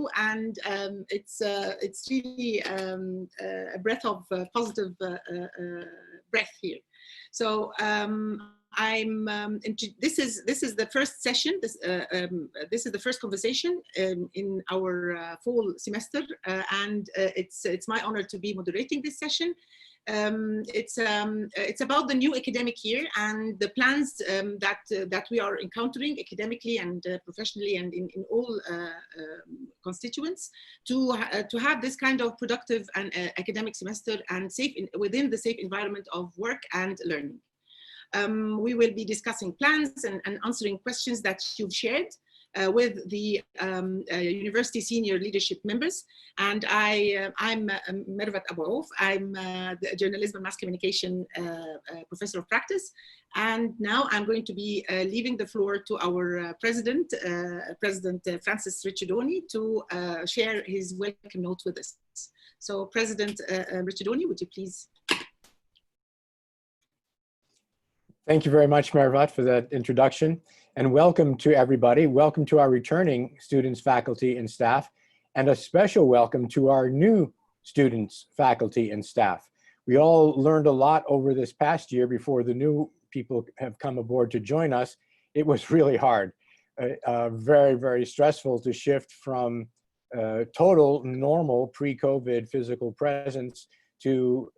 you, and it's really a breath of positive breath here. So this is the first session. This is the first conversation in our fall semester, and it's my honor to be moderating this session. It's about the new academic year and the plans that we are encountering academically and professionally and in all constituents to have this kind of productive and academic semester and within the safe environment of work and learning. We will be discussing plans and answering questions that you've shared with the university senior leadership members. And I'm Mervat Abu Auf. I'm the journalism and mass communication professor of practice. And now I'm going to be leaving the floor to our president, President Francis Ricciardoni, to share his welcome note with us. So President Ricciardoni, would you please? Thank you very much, Mervat, for that introduction, and welcome to everybody. Welcome to our returning students, faculty, and staff, and a special welcome to our new students, faculty, and staff. We all learned a lot over this past year before the new people have come aboard to join us. It was really hard, very, very stressful to shift from total normal pre-COVID physical presence to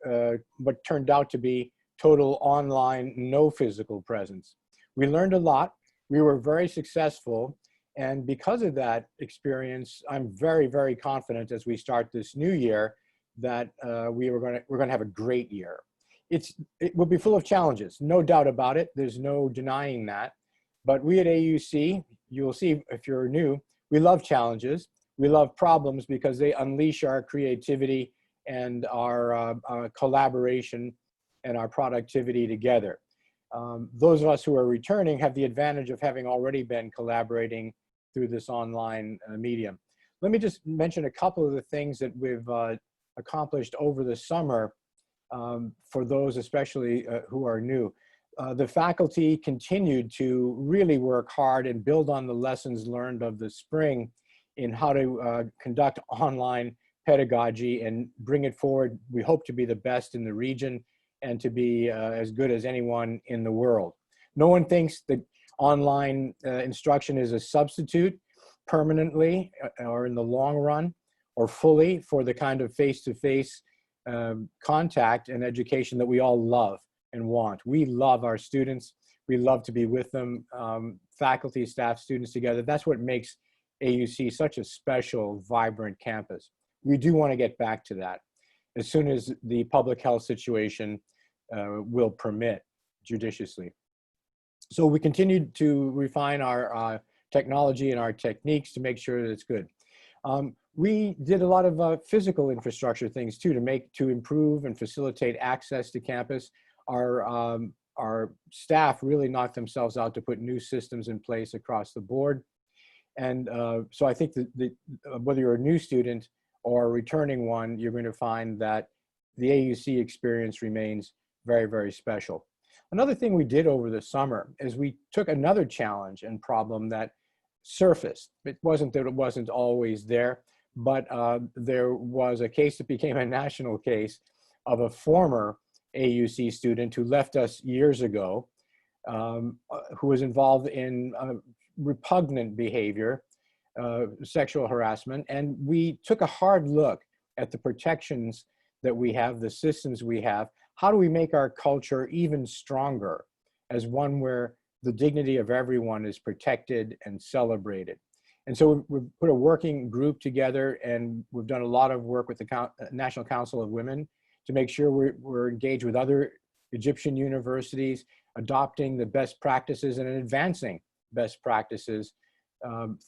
what turned out to be total online, no physical presence. We learned a lot. We were very successful. And because of that experience, I'm very, very confident as we start this new year that we're going to have a great year. It will be full of challenges, no doubt about it. There's no denying that. But we at AUC, you'll see if you're new, we love challenges. We love problems because they unleash our creativity and our collaboration and our productivity together. Those of us who are returning have the advantage of having already been collaborating through this online medium. Let me just mention a couple of the things that we've accomplished over the summer for those especially who are new. The faculty continued to really work hard and build on the lessons learned of the spring in how to conduct online pedagogy and bring it forward. We hope to be the best in the region and to be as good as anyone in the world. No one thinks that online instruction is a substitute permanently or in the long run or fully for the kind of face-to-face contact and education that we all love and want. We love our students. We love to be with them, faculty, staff, students together. That's what makes AUC such a special, vibrant campus. We do want to get back to that as soon as the public health situation will permit judiciously. So we continued to refine our technology and our techniques to make sure that it's good. We did a lot of physical infrastructure things too to improve and facilitate access to campus. Our staff really knocked themselves out to put new systems in place across the board. And so I think that whether you're a new student or a returning one, you're going to find that the AUC experience remains very, very special. Another thing we did over the summer is we took another challenge and problem that surfaced. It wasn't that it wasn't always there, but there was a case that became a national case of a former AUC student who left us years ago, who was involved in repugnant behavior, sexual harassment, and we took a hard look at the protections that we have, the systems we have. How do we make our culture even stronger as one where the dignity of everyone is protected and celebrated? And so we've put a working group together, and we've done a lot of work with the National Council of Women to make sure we're engaged with other Egyptian universities, adopting the best practices and advancing best practices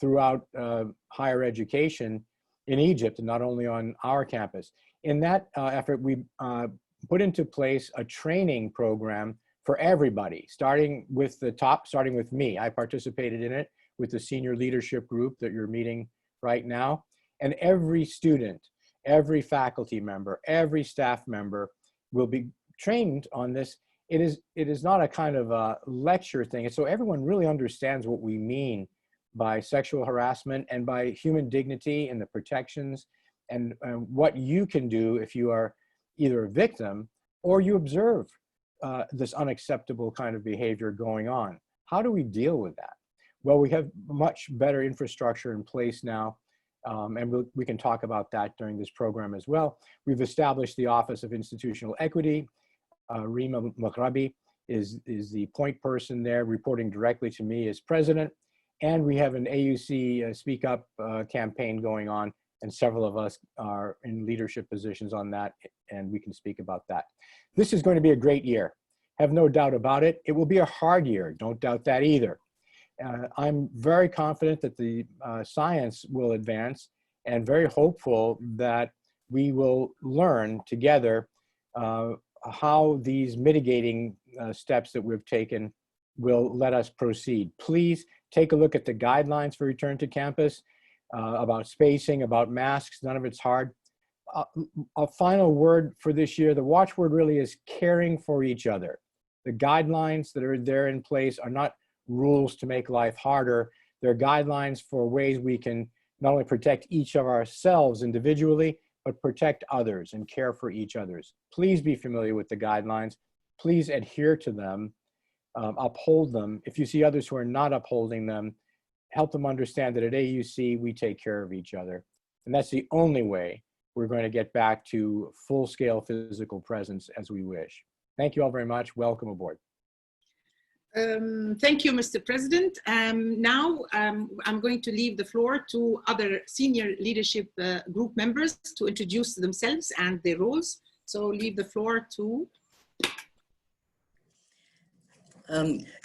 throughout higher education in Egypt, and not only on our campus. In that effort, we put into place a training program for everybody, starting with the top, starting with me. I participated in it with the senior leadership group that you're meeting right now. And every student, every faculty member, every staff member will be trained on this. It is not a kind of a lecture thing. So everyone really understands what we mean by sexual harassment and by human dignity and the protections and what you can do if you are either a victim or you observe this unacceptable kind of behavior going on. How do we deal with that? Well, we have much better infrastructure in place now, and we can talk about that during this program as well. We've established the Office of Institutional Equity. Rima Maghrabi is the point person there, reporting directly to me as president. And we have an AUC Speak Up campaign going on, and several of us are in leadership positions on that, and we can speak about that. This is going to be a great year. Have no doubt about it. It will be a hard year. Don't doubt that either. I'm very confident that the science will advance and very hopeful that we will learn together how these mitigating steps that we've taken will let us proceed. Please take a look at the guidelines for return to campus, about spacing, about masks. None of it's hard. A final word for this year, the watchword really is caring for each other. The guidelines that are there in place are not rules to make life harder. They're guidelines for ways we can not only protect each of ourselves individually, but protect others and care for each others. Please be familiar with the guidelines. Please adhere to them, uphold them. If you see others who are not upholding them, help them understand that at AUC, we take care of each other. And that's the only way we're going to get back to full-scale physical presence as we wish. Thank you all very much. Welcome aboard. Thank you, Mr. President. Now I'm going to leave the floor to other senior leadership group members to introduce themselves and their roles. So leave the floor to.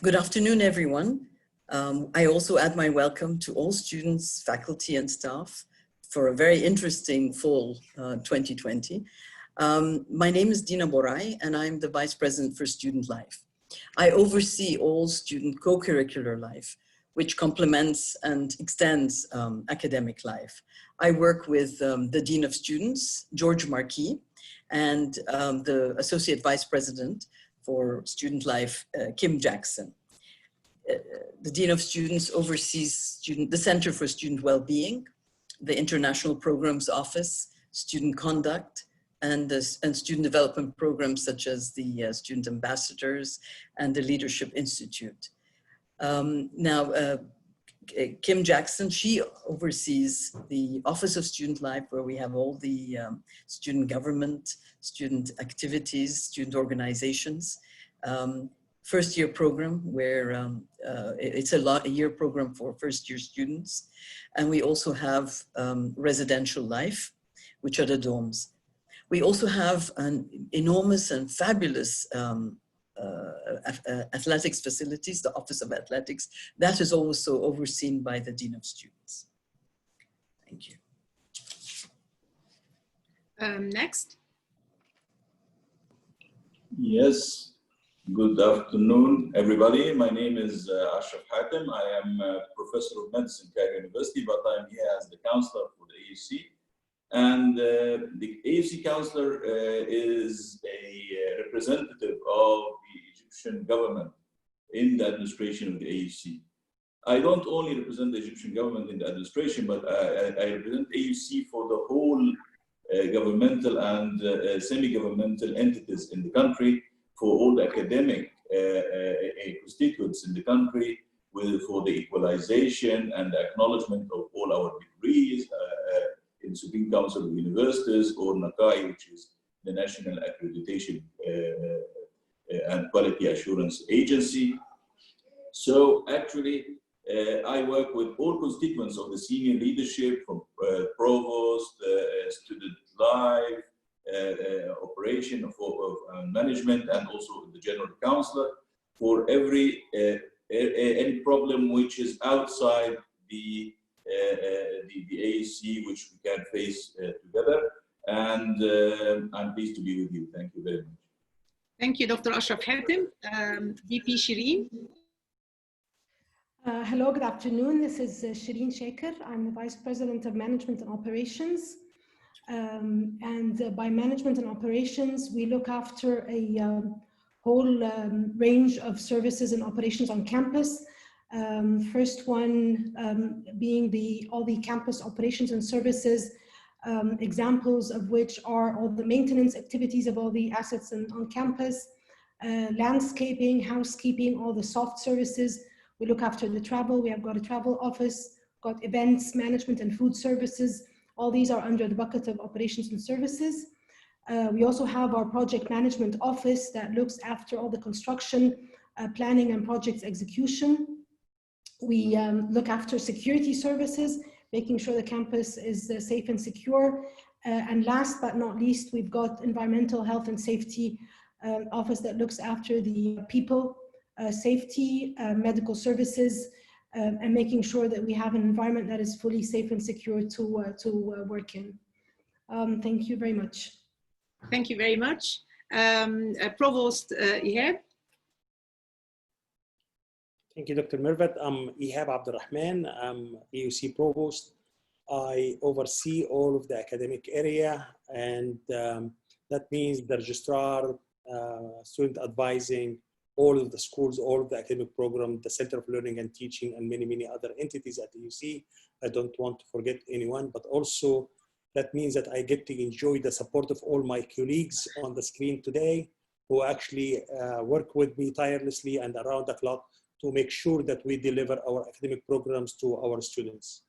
Good afternoon, everyone. I also add my welcome to all students, faculty, and staff for a very interesting fall 2020. My name is Dina Borai, and I'm the Vice President for Student Life. I oversee all student co-curricular life, which complements and extends academic life. I work with the Dean of Students, George Marquis, and the Associate Vice President for Student Life, Kim Jackson. The Dean of Students oversees the Center for Student Wellbeing, the International Programs Office, Student Conduct, and student development programs such as the Student Ambassadors and the Leadership Institute. Kim Jackson, she oversees the Office of Student Life, where we have all the student government, student activities, student organizations. First year program where it's a year program for first year students. And we also have residential life, which are the dorms. We also have an enormous and fabulous athletics facilities, the Office of Athletics. That is also overseen by the Dean of Students. Thank you. Next. Yes, good afternoon, everybody. My name is Ashraf Hatem. I am a professor of medicine at Cairo University, but I'm here as the counselor for the AUC. And the AUC counselor is a representative of the Egyptian government in the administration of the AUC. I don't only represent the Egyptian government in the administration, but I represent AUC for the whole governmental and semi-governmental entities in the country, for all the academic constituents in the country, for the equalization and the acknowledgement of all our degrees in the Supreme Council of Universities, or NACAI, which is the National Accreditation and Quality Assurance Agency. So actually, I work with all constituents of the senior leadership, from provost, student life, operation of management, and also the general counselor, for any problem which is outside the AUC, which we can face together. And I'm pleased to be with you. Thank you very much. Thank you, Dr. Ashraf Hatem. VP Shireen. Hello, good afternoon. This is Shireen Shaker. I'm the Vice President of Management and Operations. By management and operations, we look after a whole range of services and operations on campus. First one being all the campus operations and services, examples of which are all the maintenance activities of all the assets on campus, landscaping, housekeeping, all the soft services. We look after the travel. We have got a travel office, got events, management, and food services. All these are under the bucket of operations and services. We also have our project management office that looks after all the construction, planning, and projects execution. We look after security services, making sure the campus is safe and secure. And last but not least, we've got environmental health and safety office that looks after the people, safety, medical services, and making sure that we have an environment that is fully safe and secure to work in. Thank you very much. Thank you very much. Provost Ihab. Thank you, Dr. Mervat. I'm Ihab Abdurrahman. I'm AUC Provost. I oversee all of the academic area, and that means the registrar, student advising, all of the schools, all of the academic program, the Center of Learning and Teaching, and many, many other entities at AUC. I don't want to forget anyone, but also that means that I get to enjoy the support of all my colleagues on the screen today, who actually work with me tirelessly and around the clock to make sure that we deliver our academic programs to our students.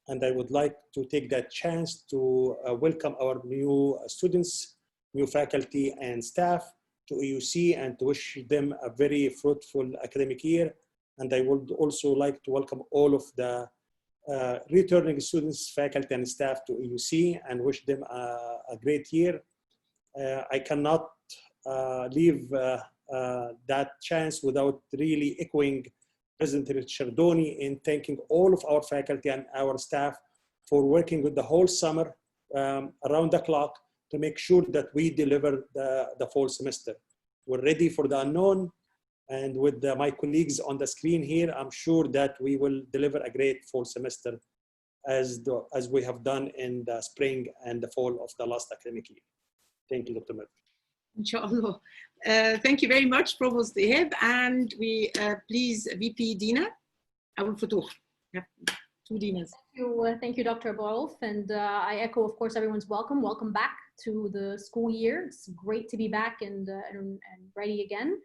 And I would like to take that chance to welcome our new students, new faculty and staff to AUC, and to wish them a very fruitful academic year. And I would also like to welcome all of the returning students, faculty, and staff to AUC, and wish them a great year. I cannot leave that chance without really echoing President Chardoni in thanking all of our faculty and our staff for working with the whole summer around the clock to make sure that we deliver the fall semester. We're ready for the unknown, and with my colleagues on the screen here, I'm sure that we will deliver a great fall semester as we have done in the spring and the fall of the last academic year. Thank you, Dr. Mervat. Inshallah. Thank you very much, Provost Ihab. And we please, VP Dina Abul Futuh. Two Dinas. Thank you, Dr. Abu, and I echo, of course, everyone's welcome. Welcome back to the school year. It's great to be back and ready again.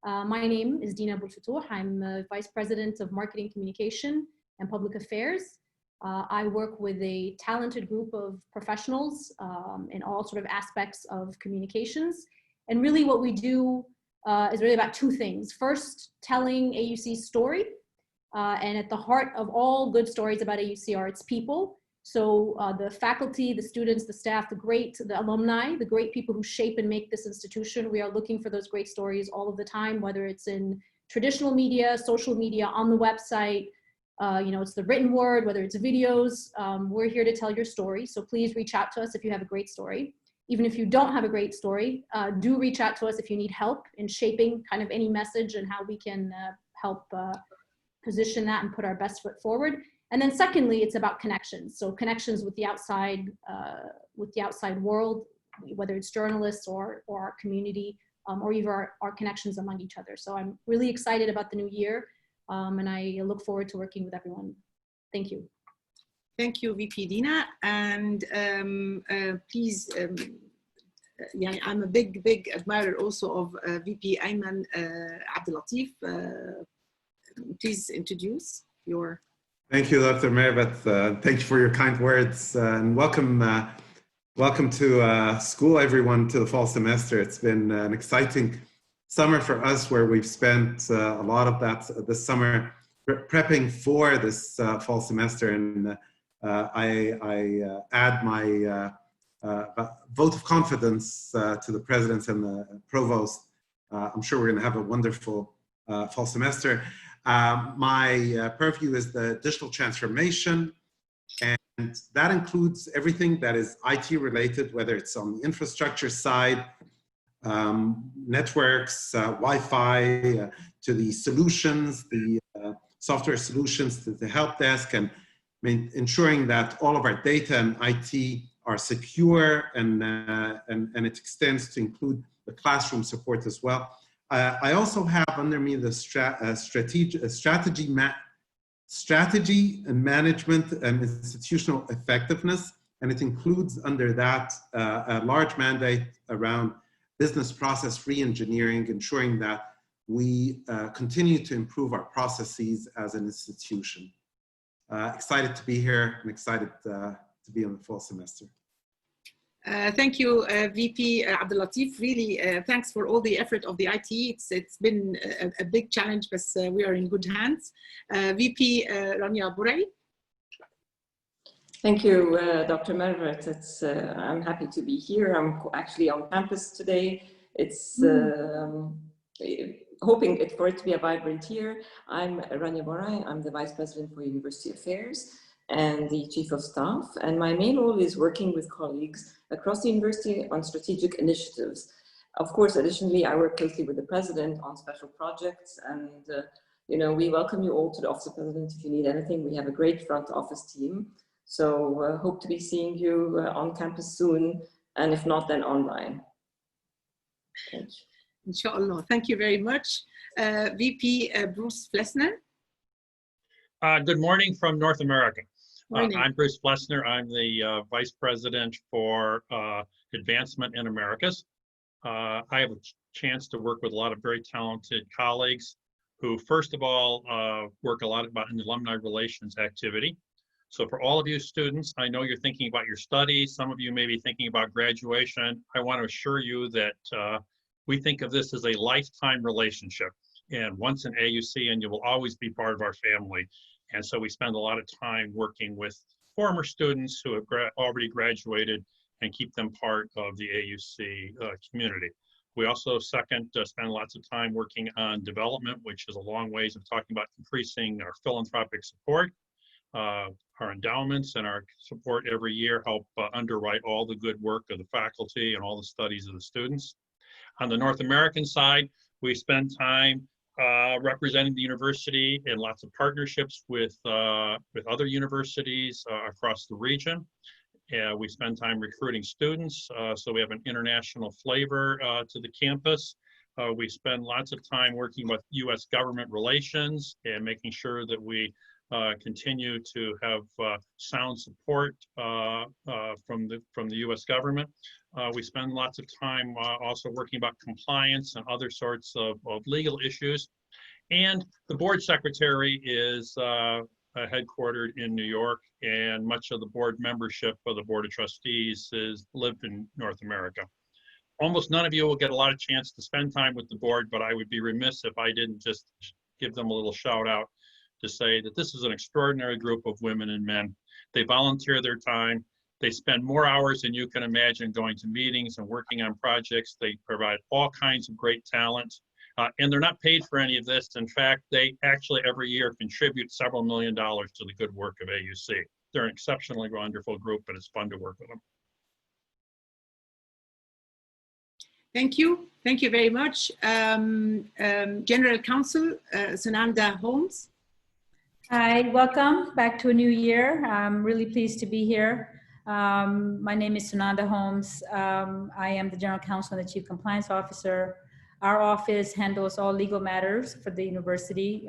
My name is Dina Abul Futuh. I'm Vice President of Marketing Communication and Public Affairs. I work with a talented group of professionals in all sort of aspects of communications. And really what we do is really about two things. First, telling AUC's story. And at the heart of all good stories about AUC are its people. So the faculty, the students, the staff, the alumni, the great people who shape and make this institution, we are looking for those great stories all of the time, whether it's in traditional media, social media, on the website, it's the written word, whether it's videos. We're here to tell your story. So please reach out to us if you have a great story. Even if you don't have a great story, do reach out to us if you need help in shaping kind of any message and how we can help position that and put our best foot forward. And then secondly, it's about connections. So connections with the outside world, whether it's journalists or our community, or even our connections among each other. So I'm really excited about the new year, and I look forward to working with everyone. Thank you. Thank you, VP Dina. And please, I'm a big admirer also of VP Ayman Abdelatif. Please introduce your... Thank you, Dr. Mervat. Thank you for your kind words, and welcome to school, everyone, to the fall semester. It's been an exciting summer for us, where we've spent a lot of this summer prepping for this fall semester, and I add my vote of confidence to the presidents and the provost. I'm sure we're going to have a wonderful fall semester. My purview is the digital transformation, and that includes everything that is IT related, whether it's on the infrastructure side, networks, Wi-Fi, to the solutions, the software solutions, to the help desk, and ensuring that all of our data and IT are secure, and it extends to include the classroom support as well. I also have under me the strategy strategy and management and institutional effectiveness. And it includes under that a large mandate around business process re-engineering, ensuring that we continue to improve our processes as an institution. Excited to be here and excited to be on the fall semester. Thank you, VP Abdul Latif. Really, thanks for all the effort of the IT. It's been a big challenge, but we are in good hands. VP Rania Burai. Thank you, Dr. Mervat. I'm happy to be here. I'm actually on campus today. It's hoping for it to be a vibrant year. I'm Rania Burai. I'm the Vice President for University Affairs and the Chief of Staff. And my main role is working with colleagues across the university on strategic initiatives. Of course, additionally, I work closely with the President on special projects. And, you know, we welcome you all to the Office of President if you need anything. We have a great front office team. So hope to be seeing you on campus soon. And if not, then online. Thank you. Inshallah. Thank you very much. VP Bruce Flessner. Good morning from North America. Morning. I'm Bruce Flessner. I'm the Vice President for Advancement in Americas. I have a chance to work with a lot of very talented colleagues who, first of all, work a lot about an alumni relations activity. So for all of you students, I know you're thinking about your studies. Some of you may be thinking about graduation. I want to assure you that we think of this as a lifetime relationship. And once an AUC, and you will always be part of our family. And so we spend a lot of time working with former students who have already graduated and keep them part of the AUC community. We also spend lots of time working on development, which is a long ways of talking about increasing our philanthropic support. Our endowments and our support every year help underwrite all the good work of the faculty and all the studies of the students. On the North American side, we spend time representing the university in lots of partnerships with other universities across the region. We spend time recruiting students, so we have an international flavor to the campus. We spend lots of time working with U.S. government relations and making sure that we continue to have sound support from the U.S. government. We spend lots of time also working about compliance and other sorts of legal issues. And the board secretary is headquartered in New York, and much of the board membership of the Board of Trustees live in North America. Almost none of you will get a lot of chance to spend time with the board, but I would be remiss if I didn't just give them a little shout out to say that this is an extraordinary group of women and men. They volunteer their time. They spend more hours than you can imagine going to meetings and working on projects. They provide all kinds of great talent. And they're not paid for any of this. In fact, they actually every year contribute several $1 million to the good work of AUC. They're an exceptionally wonderful group, and it's fun to work with them. Thank you. Thank you very much. General Counsel Sunanda Holmes. Hi, welcome back to a new year. I'm really pleased to be here. My name is Sunanda Holmes. I am the General Counsel and the Chief Compliance Officer. Our office handles all legal matters for the university,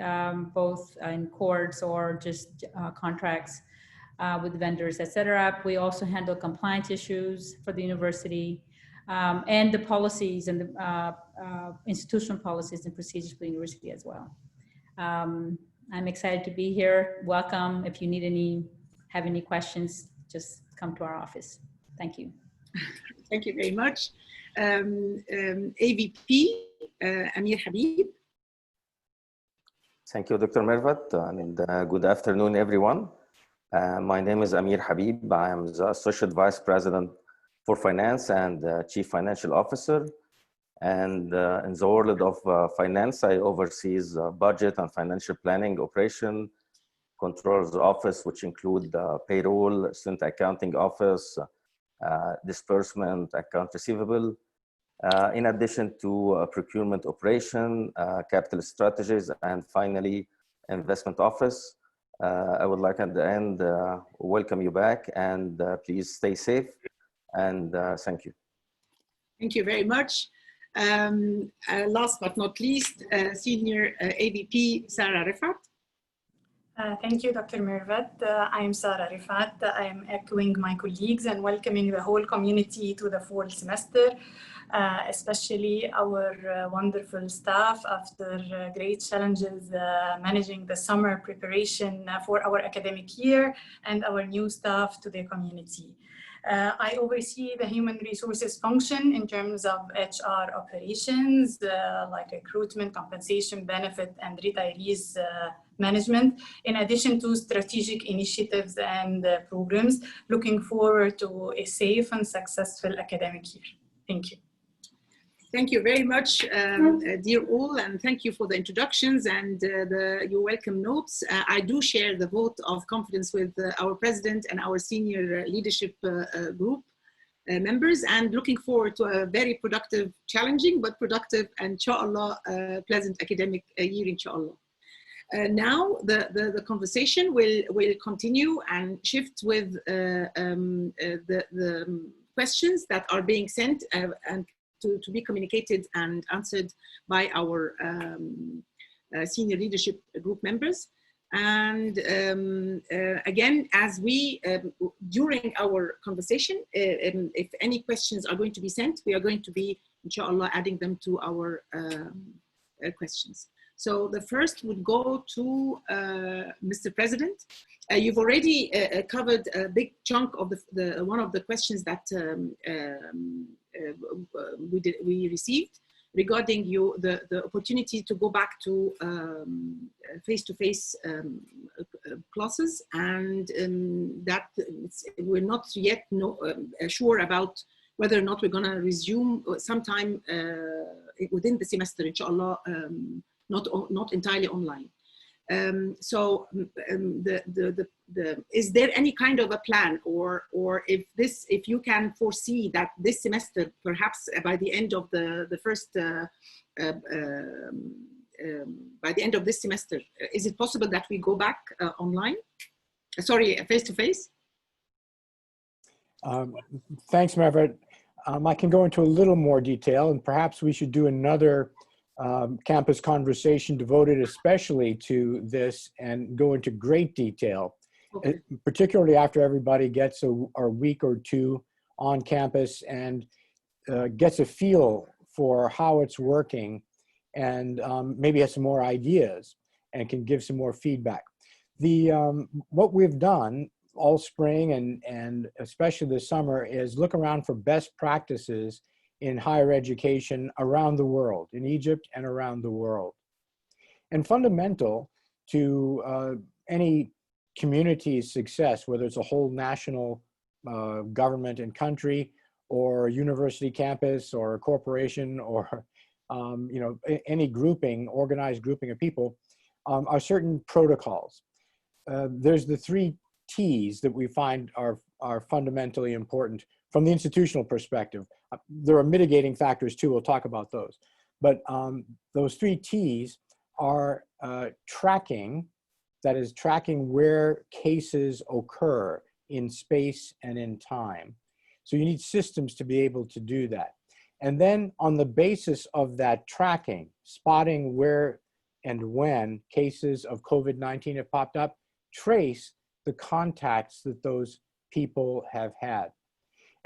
both in courts or just contracts with vendors, etc. We also handle compliance issues for the university and the policies and the institutional policies and procedures for the university as well. I'm excited to be here. Welcome. If you have any questions, just come to our office. Thank you. Thank you very much. AVP Amir Habib. Thank you, Dr. Mervat, and good afternoon, everyone. My name is Amir Habib. I am the Associate Vice President for Finance and Chief Financial Officer. And in the world of finance, I oversee budget and financial planning, operation, controls office, which include payroll, student accounting office, disbursement, account receivable, in addition to procurement operation, capital strategies, and finally, investment office. I would like at the end welcome you back, and please stay safe, and thank you. Thank you very much. Last but not least, Senior AVP Sarah Rifat. Thank you, Dr. Mervat. I am Sarah Rifat. I am echoing my colleagues and welcoming the whole community to the fall semester, especially our wonderful staff after great challenges managing the summer preparation for our academic year, and our new staff to the community. I oversee the human resources function in terms of HR operations, like recruitment, compensation, benefit, and retirees management, in addition to strategic initiatives and programs. Looking forward to a safe and successful academic year. Thank you. Thank you very much, dear all, and thank you for the introductions and your welcome notes. I do share the vote of confidence with our president and our senior leadership group members, and looking forward to a very productive, challenging, but productive, and inshallah, pleasant academic year, inshallah. Now the conversation will continue and shift with the questions that are being sent and to be communicated and answered by our senior leadership group members. And again, as we, during our conversation, if any questions are going to be sent, we are going to be, inshallah, adding them to our questions. So the first would go to Mr. President. You've already covered a big chunk of one of the questions that we received regarding the opportunity to go back to face-to-face classes, and that we're not yet sure about whether or not we're going to resume sometime within the semester, inshallah, not entirely online. Is there any kind of a plan, or if you can foresee that this semester, perhaps by the end of the first by the end of this semester, is it possible that we go back online? Sorry, face to face. Thanks, Margaret. I can go into a little more detail, and perhaps we should do another campus conversation devoted especially to this and go into great detail, okay, particularly after everybody gets a week or two on campus and gets a feel for how it's working, and maybe has some more ideas and can give some more feedback. What we've done all spring and especially this summer is look around for best practices in higher education around the world, in Egypt and around the world. And fundamental to any community's success, whether it's a whole national government and country, or university campus, or a corporation, or any grouping, organized grouping of people, are certain protocols. There's the 3 T's that we find are fundamentally important from the institutional perspective. There are mitigating factors too, we'll talk about those. But those 3 T's are tracking, that is tracking where cases occur in space and in time. So you need systems to be able to do that. And then on the basis of that tracking, spotting where and when cases of COVID-19 have popped up, trace the contacts that those people have had.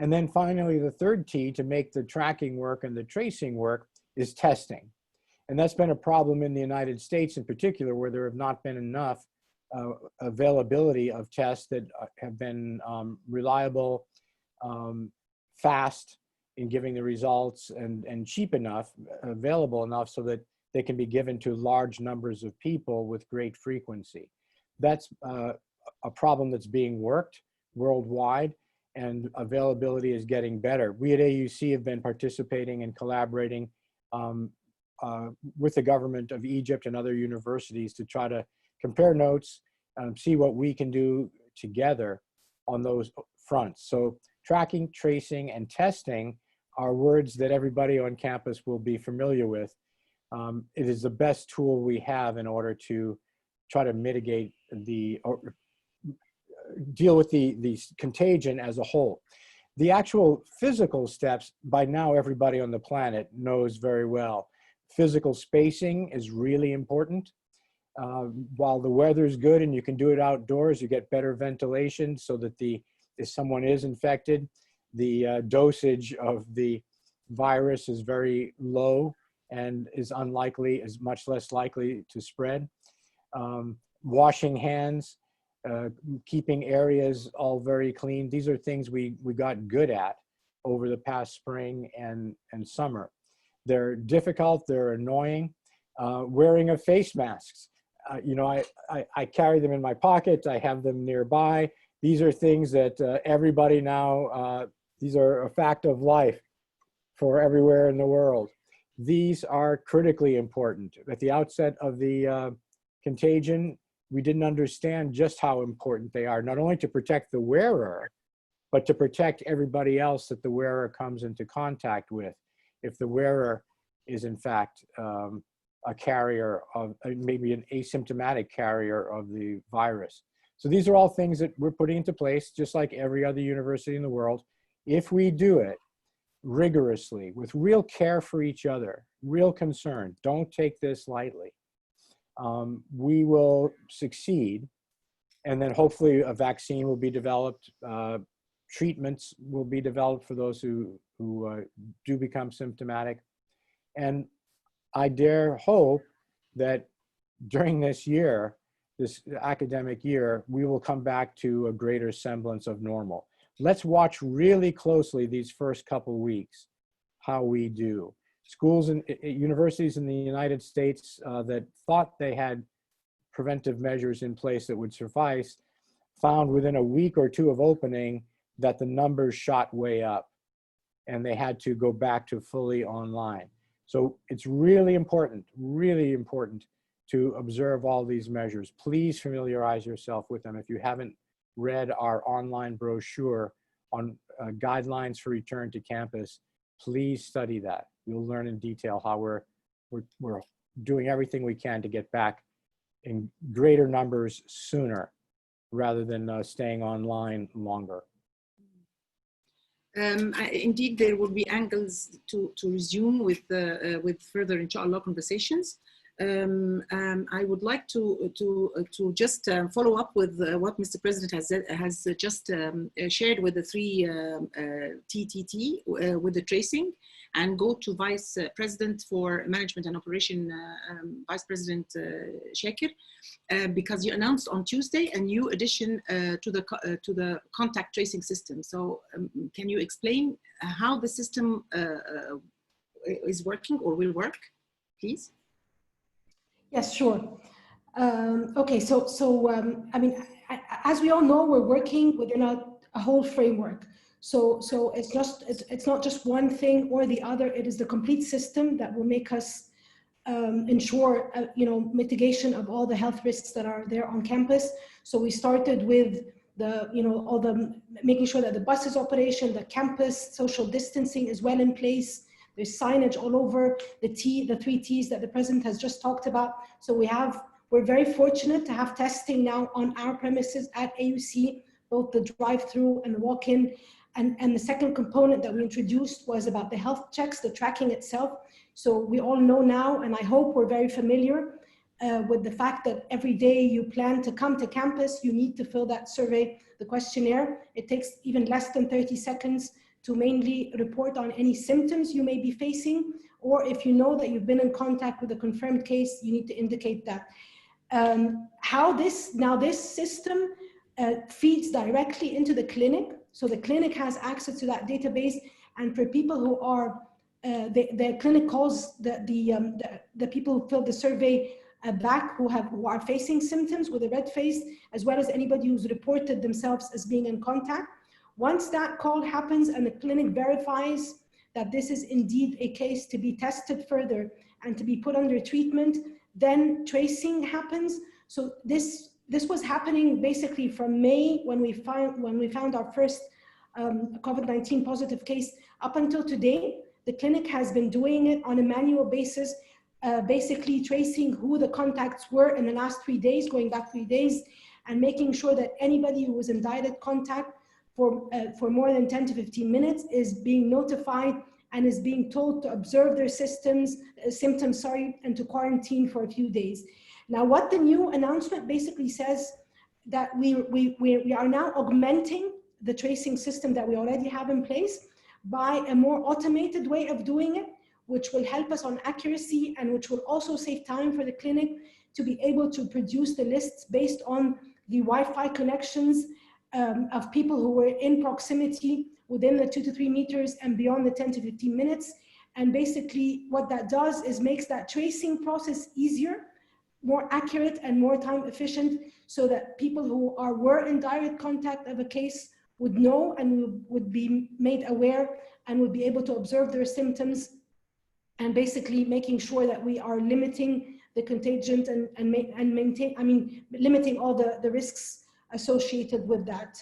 And then finally, the 3rd T to make the tracking work and the tracing work is testing. And that's been a problem in the United States in particular, where there have not been enough availability of tests that have been reliable, fast in giving the results, and cheap enough, available enough so that they can be given to large numbers of people with great frequency. That's a problem that's being worked worldwide, and availability is getting better. We at AUC have been participating and collaborating with the government of Egypt and other universities to try to compare notes, see what we can do together on those fronts. So tracking, tracing, and testing are words that everybody on campus will be familiar with. It is the best tool we have in order to try to mitigate or deal with the contagion as a whole. The actual physical steps, by now everybody on the planet knows very well. Physical spacing is really important. While the weather is good and you can do it outdoors, you get better ventilation so that if someone is infected, the dosage of the virus is very low and is much less likely to spread. Washing hands, keeping areas all very clean. These are things we got good at over the past spring and summer. They're difficult, they're annoying. Wearing of face masks. You know, I carry them in my pocket, I have them nearby. These are things that everybody now, these are a fact of life for everywhere in the world. These are critically important. At the outset of the contagion, we didn't understand just how important they are, not only to protect the wearer, but to protect everybody else that the wearer comes into contact with. If the wearer is in fact a carrier of, maybe an asymptomatic carrier of the virus. So these are all things that we're putting into place, just like every other university in the world. If we do it rigorously, with real care for each other, real concern, don't take this lightly, we will succeed. And then hopefully a vaccine will be developed, treatments will be developed for those who do become symptomatic. And I dare hope that during this year, this academic year, we will come back to a greater semblance of normal. Let's watch really closely these first couple weeks, how we do. Schools and universities in the United States that thought they had preventive measures in place that would suffice, found within a week or two of opening that the numbers shot way up and they had to go back to fully online. So it's really important to observe all these measures. Please familiarize yourself with them. If you haven't read our online brochure on guidelines for return to campus, please study that. You'll learn in detail how we're doing everything we can to get back in greater numbers sooner rather than staying online longer. Indeed, there will be angles to resume with further, inshallah, conversations. I would like to just follow up with what Mr. President has just shared with the 3 TTT with the tracing, and go to Vice President for Management and Operation, Vice President Shakir, because you announced on Tuesday a new addition to the contact tracing system. So can you explain how the system is working or will work, please? Yes, sure. Okay, so I mean, as we all know, we're working within a whole framework. So it's not just one thing or the other. It is the complete system that will make us ensure mitigation of all the health risks that are there on campus. So we started with making sure that the buses operation, the campus social distancing is well in place. There's signage all over, the 3 T's that the president has just talked about. So we're very fortunate to have testing now on our premises at AUC, both the drive-through and the walk-in. And the second component that we introduced was about the health checks, the tracking itself. So we all know now, and I hope we're very familiar with the fact that every day you plan to come to campus, you need to fill that survey, the questionnaire. It takes even less than 30 seconds to mainly report on any symptoms you may be facing, or if you know that you've been in contact with a confirmed case, you need to indicate that. This system feeds directly into the clinic. So the clinic has access to that database, and for people who are, the clinic calls the people who filled the survey back who are facing symptoms with a red face, as well as anybody who's reported themselves as being in contact. Once that call happens and the clinic verifies that this is indeed a case to be tested further and to be put under treatment, then tracing happens. So this was happening basically from May when we found our first COVID-19 positive case up until today. The clinic has been doing it on a manual basis, basically tracing who the contacts were in the last 3 days, going back 3 days, and making sure that anybody who was in direct contact for more than 10 to 15 minutes is being notified and is being told to observe their symptoms, and to quarantine for a few days. Now, what the new announcement basically says that we are now augmenting the tracing system that we already have in place by a more automated way of doing it, which will help us on accuracy and which will also save time for the clinic to be able to produce the lists based on the Wi-Fi connections of people who were in proximity within the 2 to 3 meters and beyond the 10 to 15 minutes. And basically what that does is makes that tracing process easier, more accurate and more time efficient, so that people who were in direct contact of a case would know and would be made aware and would be able to observe their symptoms, and basically making sure that we are limiting the contagion and limiting all the risks associated with that.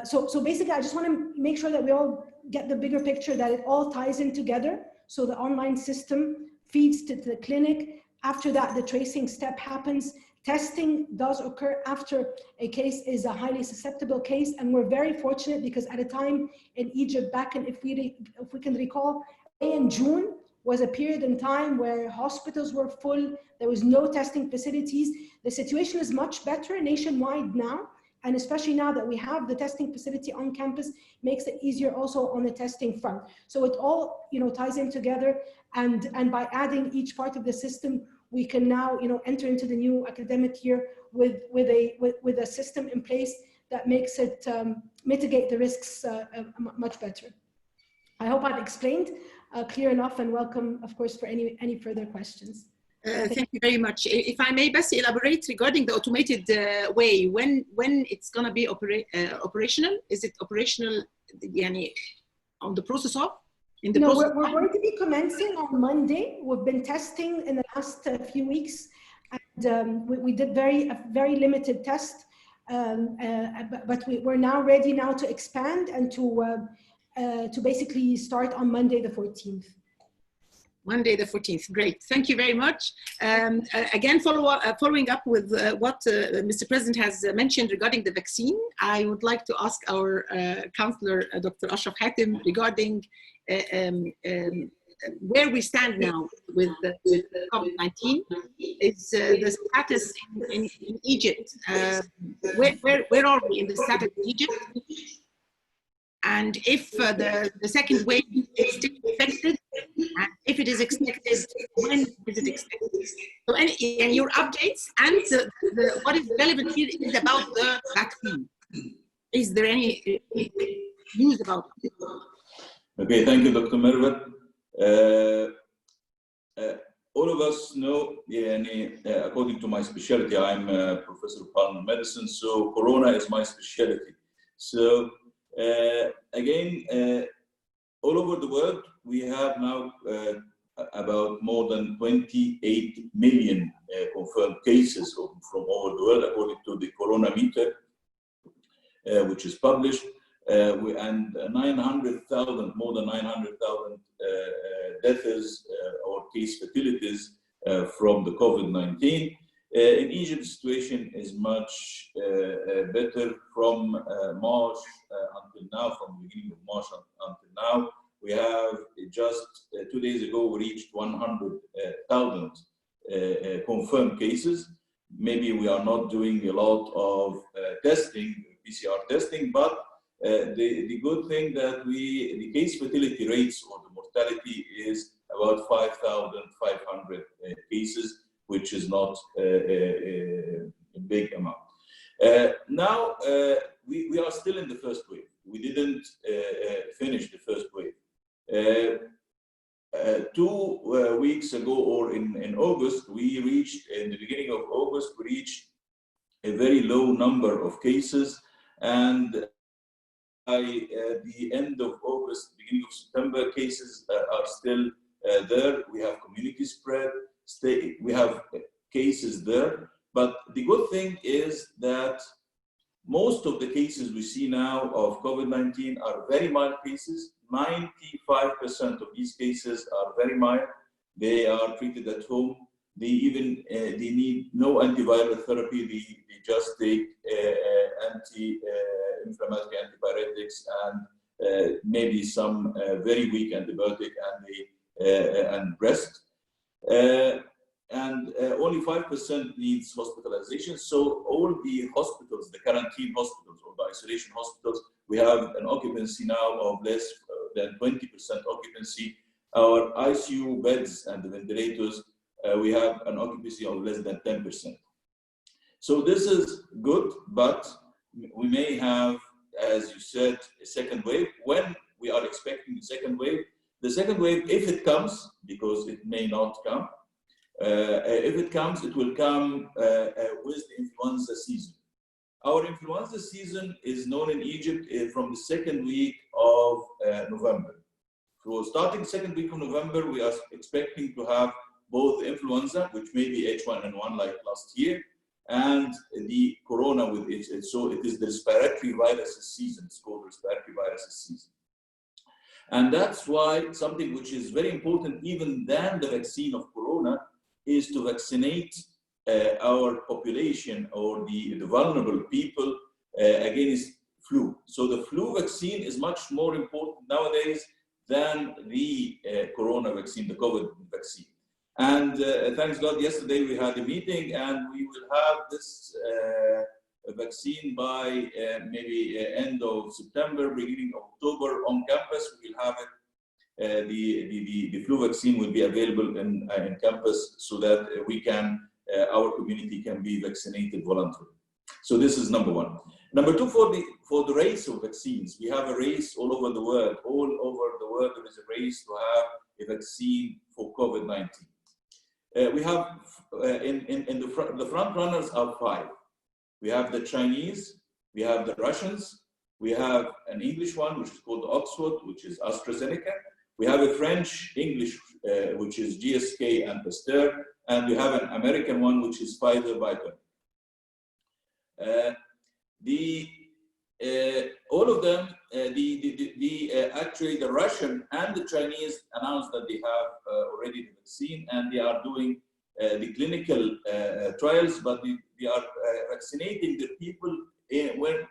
So basically, I just want to make sure that we all get the bigger picture, that it all ties in together. So the online system feeds to the clinic. After that, the tracing step happens. Testing does occur after a case is a highly susceptible case. And we're very fortunate because at a time in Egypt, back in, if we can recall, in June was a period in time where hospitals were full. There was no testing facilities. The situation is much better nationwide now. And especially now that we have the testing facility on campus, makes it easier also on the testing front. So it all, ties in together, and by adding each part of the system, we can now, enter into the new academic year with a system in place that makes it mitigate the risks much better. I hope I've explained clear enough, and welcome, of course, for any further questions. Thank you very much. If I may best elaborate regarding the automated way, when it's going to be operational? Is it operational on the process of? No, we're going to be commencing on Monday. We've been testing in the last few weeks, and we did a very limited test, but we're now ready now to expand and to basically start on Monday the 14th. Monday the 14th. Great. Thank you very much. Again, following up with what Mr. President has mentioned regarding the vaccine, I would like to ask our counselor, Dr. Ashraf Hatem, regarding where we stand now with COVID-19. Is the status in Egypt? Where are we in the status in Egypt? And if the second wave is still expected, and if it is expected, when is it expected? So, and your updates, and what is relevant here is about the vaccine. Is there any news about it? Okay, thank you, Dr. Mervat. All of us know, according to my specialty, I'm a professor of pulmonary medicine, so Corona is my specialty. So again, all over the world, we have now about more than 28 million confirmed cases from all over the world, according to the Corona meter, which is published, and 900,000, more than 900,000 deaths or case fatalities from the COVID-19. In Egypt, the situation is much better from March until now, from the beginning of March until now. We have just 2 days ago, we reached 100,000 confirmed cases. Maybe we are not doing a lot of testing, PCR testing, but the good thing that the case fatality rates or the mortality is about 5,500 cases, which is not a big amount. Now, we are still in the first wave. We didn't finish the first wave. 2 weeks ago, or in August, in the beginning of August, we reached a very low number of cases, and by the end of August, beginning of September, cases are still there. We have community spread. We have cases there, but the good thing is that most of the cases we see now of COVID-19 are very mild cases. 95% of these cases are very mild. They are treated at home. They need no antiviral therapy. They just take anti-inflammatory antibiotics and maybe some very weak antibiotic and rest. and only 5% needs hospitalization. So all the hospitals, the quarantine hospitals or the isolation hospitals, we have an occupancy now of less than 20% occupancy. Our ICU beds and the ventilators, we have an occupancy of less than 10%. So this is good, but we may have, as you said, a second wave. When we are expecting the second wave, if it comes, because it may not come, if it comes, it will come with the influenza season. Our influenza season is known in Egypt from the second week of November. So starting second week of November, we are expecting to have both influenza, which may be H1N1 like last year, and the corona with it. So it is the respiratory viruses season. It's called respiratory viruses season. And that's why something which is very important, even than the vaccine of corona, is to vaccinate our population or the vulnerable people against flu. So the flu vaccine is much more important nowadays than the corona vaccine, the COVID vaccine. And thanks God, yesterday we had a meeting and we will have this vaccine by maybe end of September, beginning of October on campus. We will have it. The flu vaccine will be available in campus so that we can, our community can be vaccinated voluntarily. So this is number one. Number two, for the race of vaccines, we have a race all over the world. All over the world, there is a race to have a vaccine for COVID-19. We have in the front runners are 5. We have the Chinese, we have the Russians, we have an English one, which is called Oxford, which is AstraZeneca. We have a French English, which is GSK and Pasteur, and we have an American one, which is Pfizer-BioNTech. All of them, actually the Russian and the Chinese announced that they have already the vaccine and they are doing the clinical trials, but they are vaccinating the people when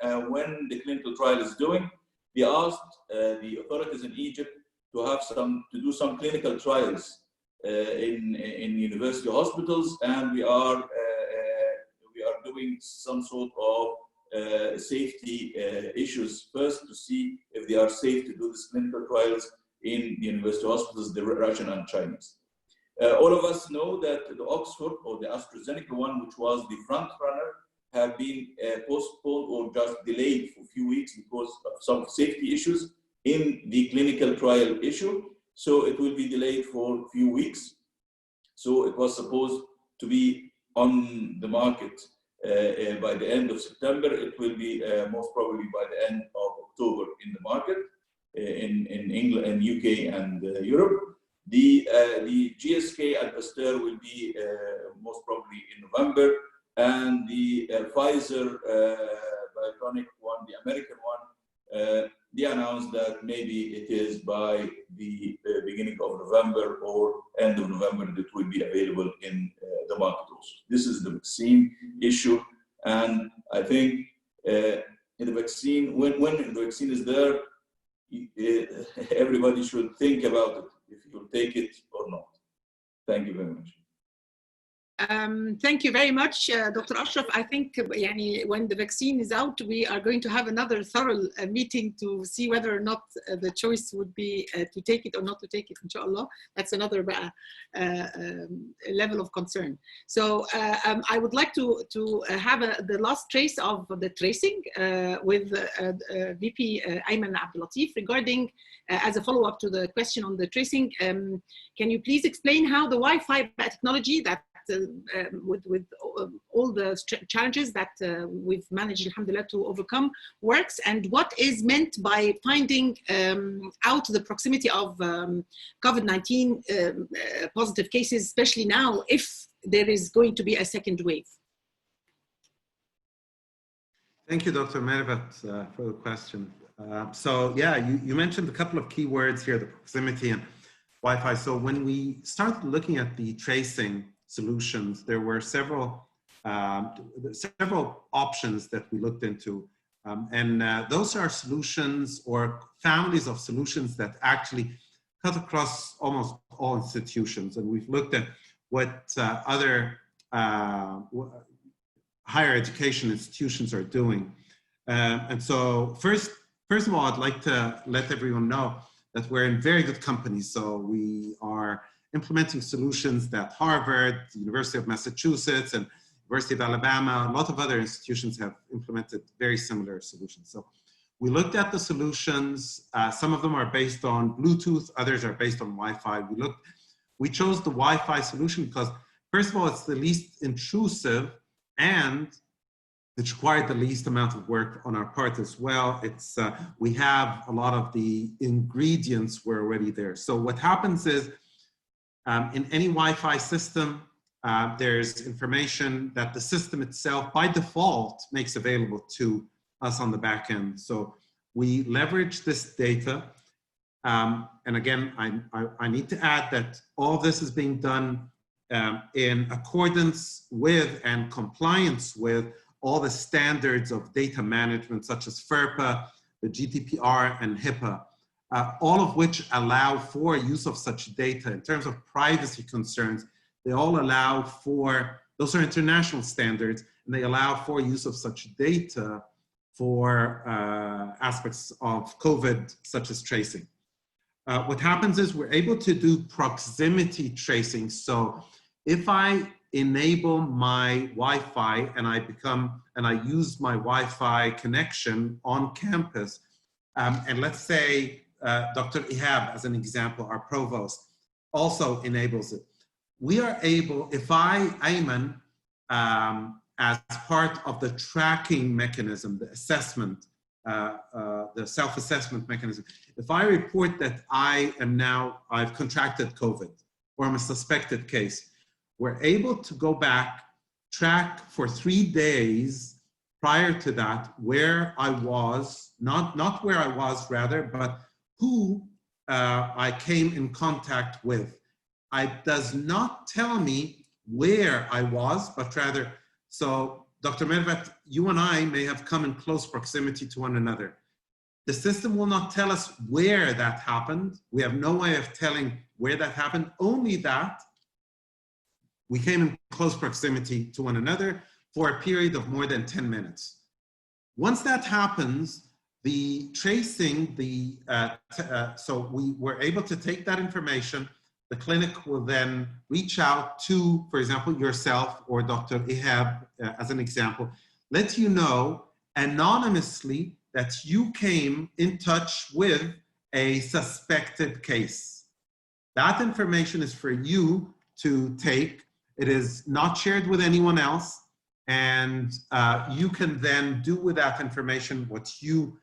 the clinical trial is doing. They asked the authorities in Egypt to do some clinical trials in university hospitals, and we are doing some sort of safety issues first to see if they are safe to do these clinical trials in the university hospitals, the Russian and Chinese. All of us know that the Oxford or the AstraZeneca one, which was the front runner, have been postponed or just delayed for a few weeks because of some safety issues in the clinical trial issue. So it will be delayed for a few weeks. So it was supposed to be on the market by the end of September. It will be most probably by the end of October in the market in England and UK and Europe. The GSK and Pasteur will be most probably in November, and the Pfizer-BioNTech one, the American one, they announced that maybe it is by the beginning of November or end of November that will be available in the market also. This is the vaccine issue, and I think in the vaccine, when the vaccine is there, everybody should think about it, if you'll take it or not. Thank you very much. Thank you very much, Dr. Ashraf. I think when the vaccine is out, we are going to have another thorough meeting to see whether or not the choice would be to take it or not to take it, inshallah. That's another level of concern. So I would like to have the last trace of the tracing with VP Ayman Abdulatif regarding, as a follow-up to the question on the tracing, can you please explain how the Wi-Fi technology that with all the challenges that we've managed, alhamdulillah, to overcome works, and what is meant by finding out the proximity of COVID-19 positive cases, especially now if there is going to be a second wave? Thank you, Dr. Mervat, for the question. So yeah, you mentioned a couple of key words here, the proximity and Wi-Fi. So when we started looking at the tracing solutions, there were several options that we looked into, and those are solutions or families of solutions that actually cut across almost all institutions. And we've looked at what other higher education institutions are doing. And so first of all, I'd like to let everyone know that we're in very good company. So we are implementing solutions that Harvard, the University of Massachusetts, and University of Alabama, a lot of other institutions have implemented very similar solutions. So we looked at the solutions. Some of them are based on Bluetooth, others are based on Wi-Fi. We chose the Wi-Fi solution because, first of all, it's the least intrusive and it required the least amount of work on our part as well. It's we have a lot of the ingredients were already there. So what happens is in any Wi-Fi system, there's information that the system itself by default makes available to us on the back end. So we leverage this data. And again, I need to add that all this is being done in accordance with and compliance with all the standards of data management, such as FERPA, the GDPR, and HIPAA, all of which allow for use of such data. In terms of privacy concerns, they all allow for, those are international standards, and they allow for use of such data for aspects of COVID, such as tracing. What happens is we're able to do proximity tracing. So if I enable my Wi-Fi and I use my Wi-Fi connection on campus, and let's say Dr. Ihab, as an example, our provost, also enables it. We are able, if I, Ayman, as part of the tracking mechanism, the assessment, the self-assessment mechanism, if I report that I've contracted COVID or I'm a suspected case, we're able to go back, track for 3 days prior to that where I was, not where I was rather, but who I came in contact with. It does not tell me where I was, but rather, so Dr. Mervat, you and I may have come in close proximity to one another. The system will not tell us where that happened. We have no way of telling where that happened, only that we came in close proximity to one another for a period of more than 10 minutes. Once that happens, the tracing, so we were able to take that information. The clinic will then reach out to, for example, yourself or Dr. Ihab, as an example, let you know anonymously that you came in touch with a suspected case. That information is for you to take. It is not shared with anyone else. And you can then do with that information what you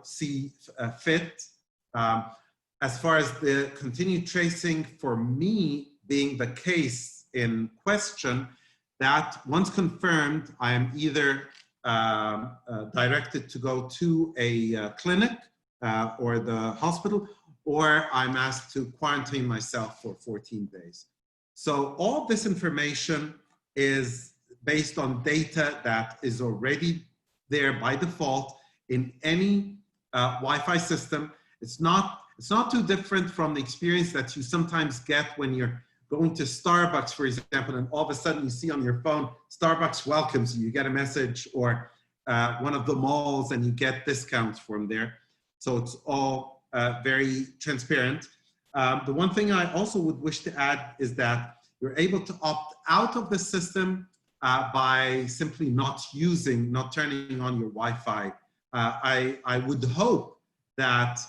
see fit. As far as the continued tracing, for me being the case in question, that once confirmed, I am either directed to go to a clinic or the hospital, or I'm asked to quarantine myself for 14 days. So all this information is based on data that is already there by default in any Wi-Fi system. It's not too different from the experience that you sometimes get when you're going to Starbucks, for example, and all of a sudden you see on your phone, Starbucks welcomes you. You get a message, or one of the malls, and you get discounts from there. So it's all very transparent. The one thing I also would wish to add is that you're able to opt out of the system by simply not turning on your Wi-Fi. I would hope that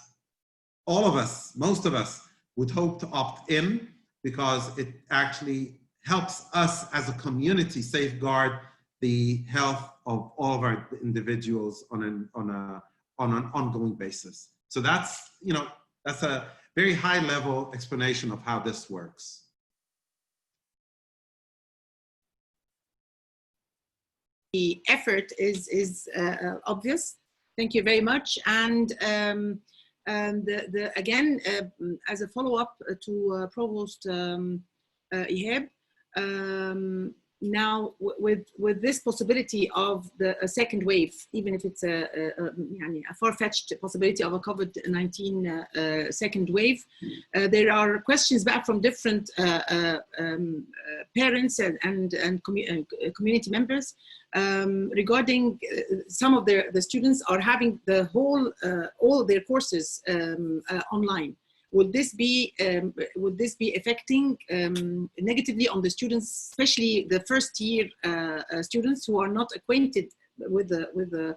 all of us, most of us, would hope to opt in, because it actually helps us as a community safeguard the health of all of our individuals on an ongoing basis. So that's a very high level explanation of how this works. The effort is obvious. Thank you very much. And again, as a follow-up to Provost Ihab, now with this possibility of a second wave, even if it's a far-fetched possibility of a COVID-19 second wave, there are questions back from different parents and community members regarding some of the students are having the whole all their courses online. Would this be affecting negatively on the students, especially the first year students who are not acquainted with the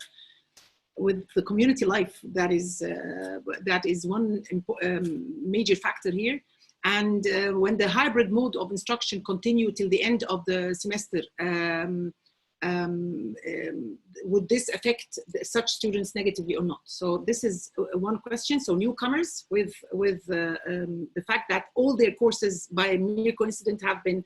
community life? That is one major factor here. And when the hybrid mode of instruction continue till the end of the semester, would this affect such students negatively or not? So this is one question. So newcomers with the fact that all their courses by mere coincidence have been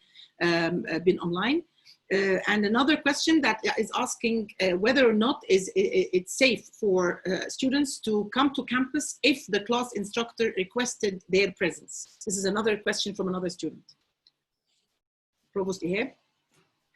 online. And another question that is asking whether or not it's safe for students to come to campus if the class instructor requested their presence. This is another question from another student. Provost Ihab.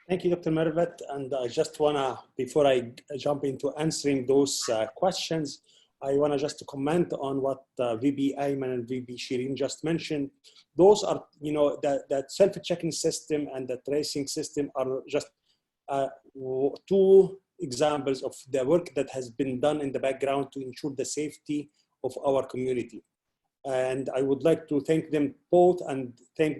Thank you, Dr. Mervat. And I just wanna, before I jump into answering those questions, I wanna just to comment on what VP Ayman and VP Shireen just mentioned. Those are, that self-checking system and the tracing system are just two examples of the work that has been done in the background to ensure the safety of our community. And I would like to thank them both and thank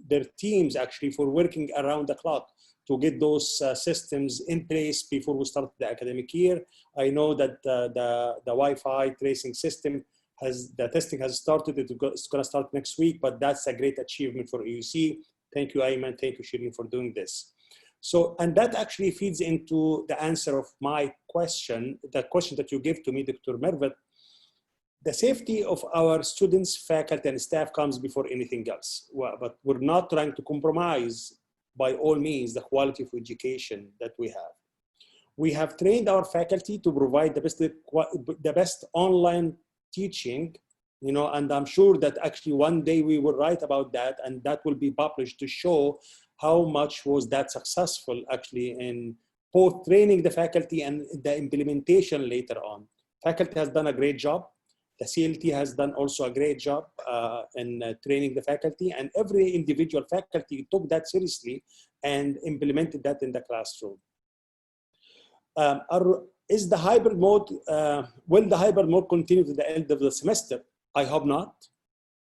their teams actually for working around the clock to get those systems in place before we start the academic year. I know that the Wi-Fi tracing system the testing has started. It's gonna start next week, but that's a great achievement for AUC. Thank you, Ayman. Thank you, Shireen, for doing this. So, and that actually feeds into the answer of my question, the question that you gave to me, Dr. Mervat. The safety of our students, faculty, and staff comes before anything else. But we're not trying to compromise by all means the quality of education that we have. We have trained our faculty to provide the best online teaching, and I'm sure that actually one day we will write about that and that will be published to show how much was that successful actually in both training the faculty and the implementation later on. Faculty has done a great job. The CLT has done also a great job in training the faculty, and every individual faculty took that seriously and implemented that in the classroom. Is the hybrid mode, will the hybrid mode continue to the end of the semester? I hope not,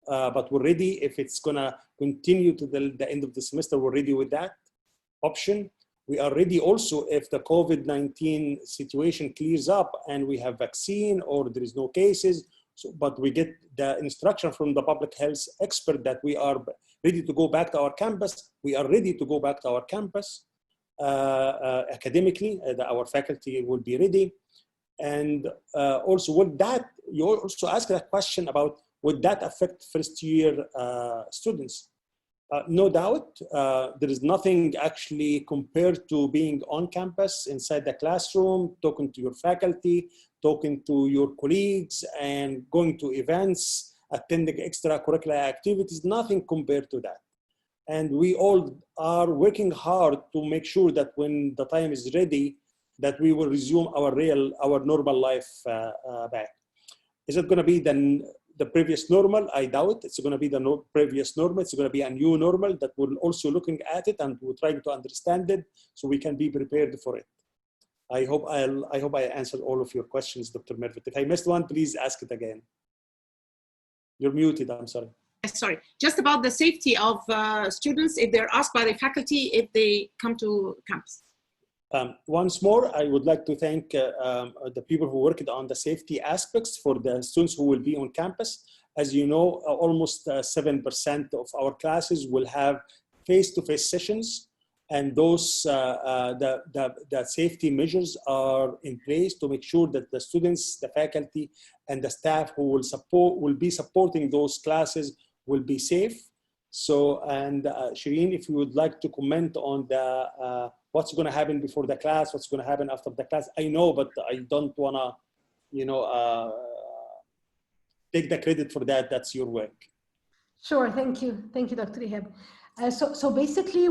but we're ready. If it's gonna continue to the end of the semester, we're ready with that option. We are ready also if the COVID-19 situation clears up and we have vaccine or there is no cases, but we get the instruction from the public health expert that we are ready to go back to our campus. We are ready to go back to our campus academically. Our faculty will be ready. And also would that, you also asked a question about, would that affect first year students? No doubt, there is nothing actually compared to being on campus, inside the classroom, talking to your faculty, talking to your colleagues, and going to events, attending extracurricular activities, nothing compared to that. And we all are working hard to make sure that when the time is ready, that we will resume our normal life back. Is it gonna be the previous normal? I doubt it's going to be the previous normal. It's going to be a new normal that we're also looking at it and we're trying to understand it so we can be prepared for it. I hope I answered all of your questions, Dr. Mervat. If I missed one, please ask it again. You're muted, I'm sorry. Sorry, just about the safety of students if they're asked by the faculty if they come to campus. Once more, I would like to thank the people who worked on the safety aspects for the students who will be on campus. As you know, almost 7% of our classes will have face-to-face sessions, and those the safety measures are in place to make sure that the students, the faculty, and the staff who will be supporting those classes will be safe. So, and Shireen, if you would like to comment on the what's going to happen before the class, what's going to happen after the class. I know, but I don't want to, take the credit for that. That's your work. Sure, thank you. Thank you, Dr. Ihab. So basically,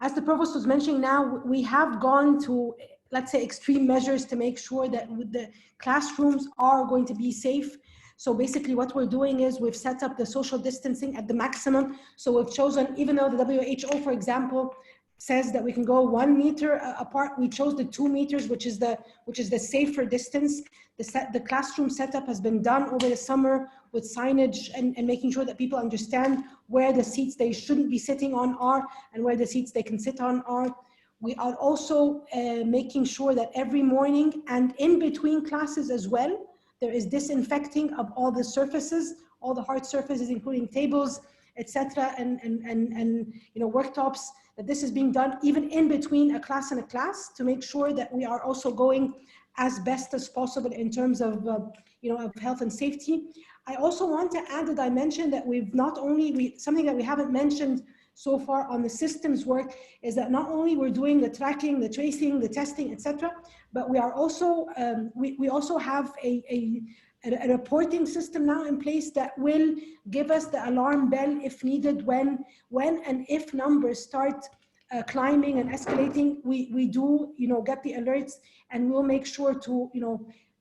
as the provost was mentioning now, we have gone to, let's say, extreme measures to make sure that the classrooms are going to be safe. So basically what we're doing is we've set up the social distancing at the maximum. So we've chosen, even though the WHO, for example, says that we can go 1 meter apart, we chose the 2 meters, which is the safer distance. The classroom setup has been done over the summer with signage and making sure that people understand where the seats they shouldn't be sitting on are and where the seats they can sit on are. We are also making sure that every morning and in between classes as well, there is disinfecting of all the surfaces, all the hard surfaces, including tables, etc., and worktops. That this is being done even in between a class and a class to make sure that we are also going as best as possible in terms of of health and safety. I also want to add a dimension that we've not only something that we haven't mentioned so far on the systems work is that not only we're doing the tracking, the tracing, the testing, etc., but we are also we also have a reporting system now in place that will give us the alarm bell if needed when and if numbers start climbing and escalating. We do get the alerts, and we'll make sure to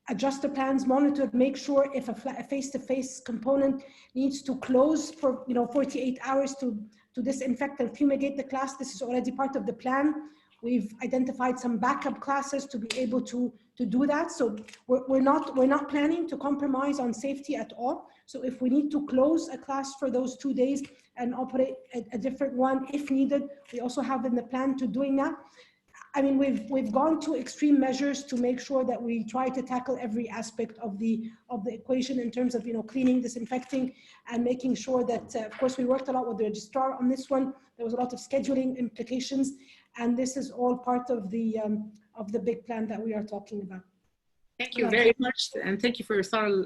adjust the plans, monitor, make sure if a face-to-face component needs to close for 48 hours to disinfect and fumigate the class. This is already part of the plan. We've identified some backup classes to be able to do that. So we're not planning to compromise on safety at all. So if we need to close a class for those 2 days and operate a different one if needed, we also have in the plan to doing that. I mean, we've gone to extreme measures to make sure that we try to tackle every aspect of the equation in terms of cleaning, disinfecting, and making sure that of course we worked a lot with the registrar on this one. There was a lot of scheduling implications, and this is all part of the big plan that we are talking about. Thank you very much, and thank you for your thorough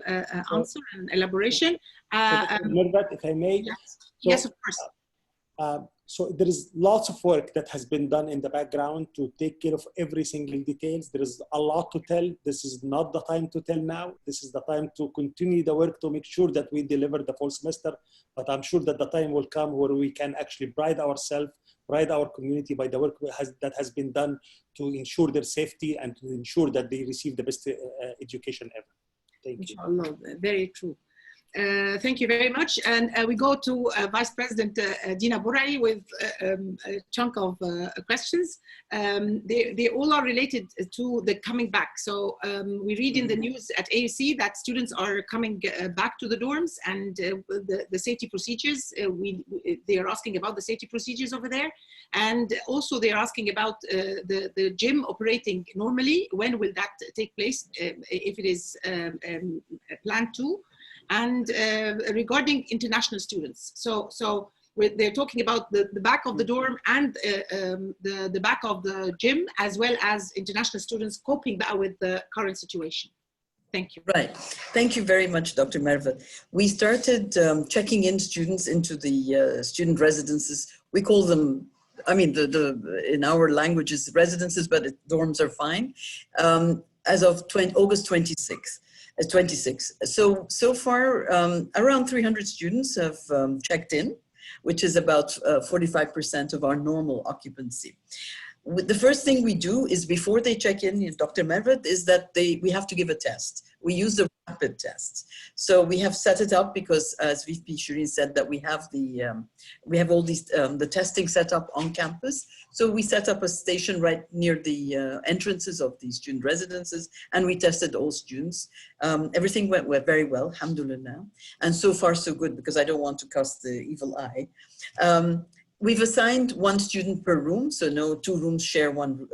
answer and elaboration. Mirvat, if I may. Yes, So, yes, of course. So there is lots of work that has been done in the background to take care of every single details. There is a lot to tell. This is not the time to tell now. This is the time to continue the work to make sure that we deliver the fall semester. But I'm sure that the time will come where we can actually pride ourselves, pride our community by the work that has been done to ensure their safety and to ensure that they receive the best education ever. Thank you. Inshallah, very true. Thank you very much. And we go to Vice President Dina Burai with a chunk of questions. They all are related to the coming back. So we read in the news at AUC that students are coming back to the dorms, and the safety procedures, they are asking about the safety procedures over there. And also they are asking about the gym operating normally. When will that take place, if it is planned to? And regarding international students, so they're talking about the back of the dorm and the back of the gym, as well as international students coping better with the current situation. Thank you. Right. Thank you very much, Dr. Merva. We started checking in students into the student residences. We call them, I mean, in our languages, residences, but dorms are fine, as of August 26th. 26. So far, around 300 students have checked in, which is about 45% of our normal occupancy. The first thing we do is before they check in, Dr. Mervat, is that we have to give a test. We use the rapid test. So we have set it up because, as VP Shireen said, that we have all these the testing set up on campus. So we set up a station right near the entrances of the student residences, and we tested all students. Everything went very well, alhamdulillah. And so far so good, because I don't want to cast the evil eye. We've assigned one student per room, so no two students share one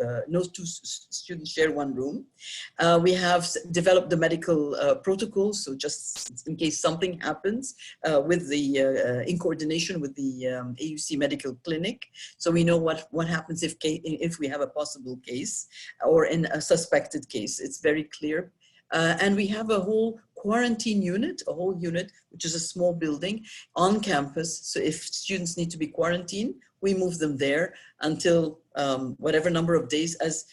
room. We have developed the medical protocol, so just in case something happens, in coordination with the AUC Medical Clinic, so we know what happens if we have a possible case or in a suspected case. It's very clear. And we have a whole quarantine unit, which is a small building on campus. So if students need to be quarantined, we move them there until whatever number of days as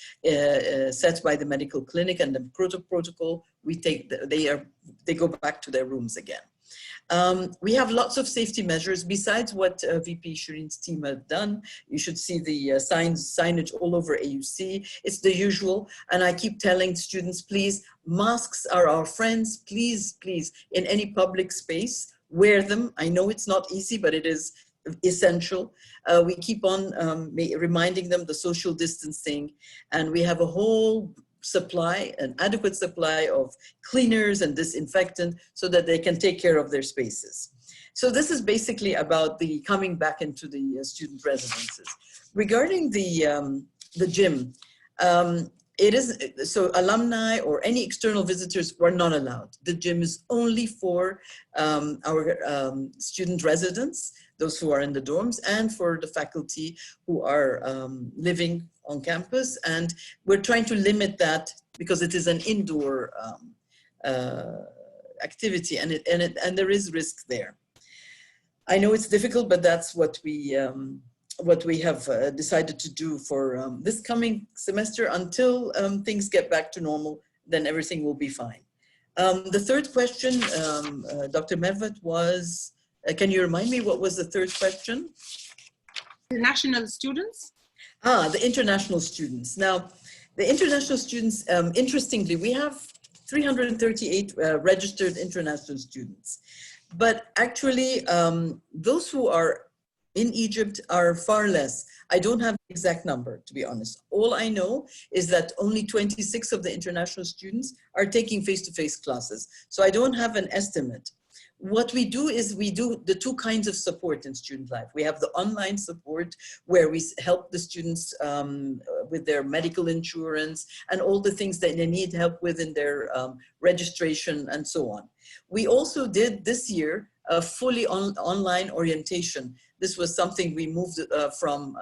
set by the medical clinic and the protocol, they go back to their rooms again. We have lots of safety measures besides what VP Shireen's team have done. You should see the signage all over AUC. It's the usual. And I keep telling students, please, masks are our friends. Please, please, in any public space, wear them. I know it's not easy, but it is essential. We keep on reminding them the social distancing, and we have a whole supply, an adequate supply of cleaners and disinfectant so that they can take care of their spaces. So this is basically about the coming back into the student residences. Regarding the gym, it is, so alumni or any external visitors were not allowed. The gym is only for our student residents, those who are in the dorms, and for the faculty who are living on campus. And we're trying to limit that because it is an indoor activity, and there is risk there. I know it's difficult, but that's what we have decided to do for this coming semester until things get back to normal. Then everything will be fine. The third question, Dr. Mervat, was, can you remind me what was the third question? International students? The international students. Now, the international students, interestingly, we have 338 registered international students. But actually, those who are in Egypt are far less. I don't have the exact number, to be honest. All I know is that only 26 of the international students are taking face-to-face classes. So I don't have an estimate. What we do is we do the two kinds of support in student life. We have the online support where we help the students with their medical insurance and all the things that they need help with in their registration and so on. We also did this year a fully online orientation. This was something we moved from